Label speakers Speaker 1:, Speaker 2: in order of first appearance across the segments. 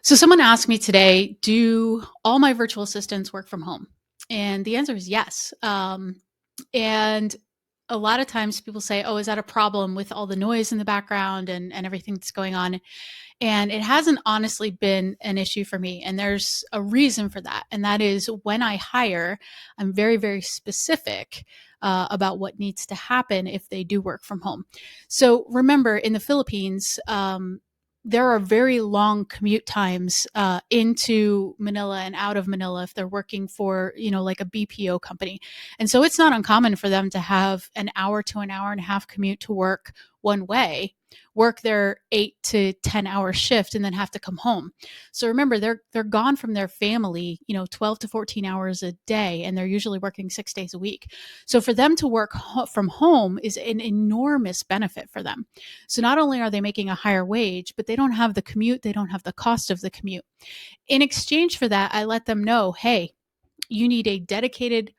Speaker 1: So someone asked me today, do all my virtual assistants work from home? And the answer is yes. And a lot of times people say, oh, is that a problem with all the noise in the background and everything that's going on? And it hasn't honestly been an issue for me. And there's a reason for that. And that is when I hire, I'm very, very specific about what needs to happen if they do work from home. So remember, in the Philippines, there are very long commute times into Manila and out of Manila if they're working for, like a BPO company. And so it's not uncommon for them to have an hour to an hour and a half commute to work one way, work their 8 to 10 hour shift, and then have to come home. So remember, they're gone from their family, 12 to 14 hours a day, and they're usually working 6 days a week. So for them to work from home is an enormous benefit for them. So not only are they making a higher wage, but they don't have the commute, they don't have the cost of the commute. In exchange for that, I let them know, hey, you need a dedicated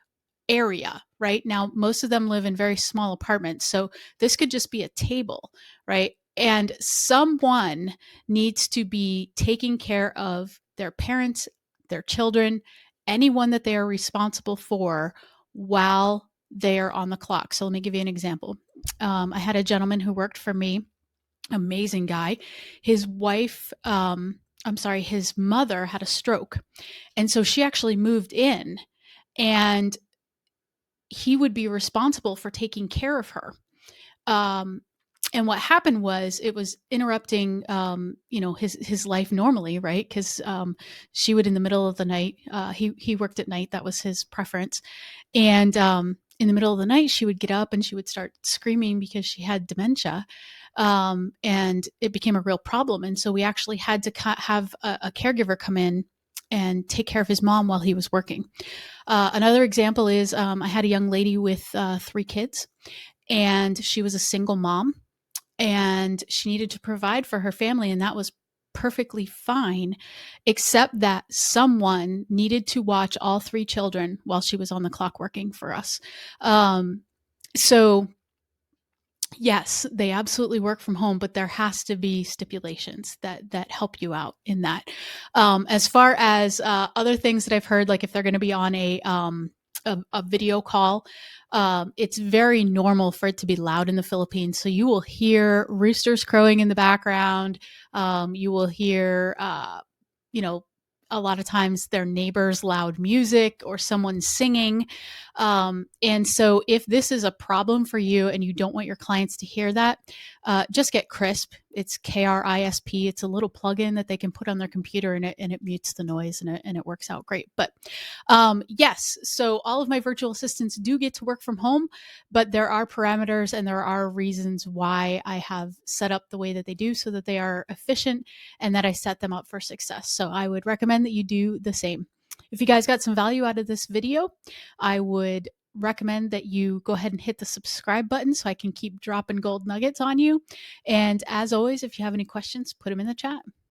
Speaker 1: area. Right now, most of them live in very small apartments. So this could just be a table, right? And someone needs to be taking care of their parents, their children, anyone that they are responsible for while they are on the clock. So let me give you an example. I had a gentleman who worked for me, amazing guy. His wife, his mother had a stroke. And so she actually moved in, and he would be responsible for taking care of her. Um, and what happened was it was interrupting, his life normally, right? Because she would, in the middle of the night, he worked at night. That was his preference. And in the middle of the night, she would get up and she would start screaming because she had dementia. And it became a real problem. And so we actually had to have a caregiver come in and take care of his mom while he was working. Another example is I had a young lady with 3 kids, and she was a single mom, and she needed to provide for her family, and that was perfectly fine, except that someone needed to watch all 3 children while she was on the clock working for us. So yes, they absolutely work from home, but there has to be stipulations that help you out in that. As far as other things that I've heard, like if they're going to be on a video call, it's very normal for it to be loud in the Philippines. So you will hear roosters crowing in the background. You will hear, you know, a lot of times their neighbors' loud music or someone singing. And so if this is a problem for you and you don't want your clients to hear that, just get Crisp. It's KRISP. It's a little plugin that they can put on their computer, and it mutes the noise, and it works out great. But yes, so all of my virtual assistants do get to work from home, but there are parameters and there are reasons why I have set up the way that they do so that they are efficient and that I set them up for success. So I would recommend that you do the same. If you guys got some value out of this video, I would recommend that you go ahead and hit the subscribe button so I can keep dropping gold nuggets on you. And as always, if you have any questions, put them in the chat.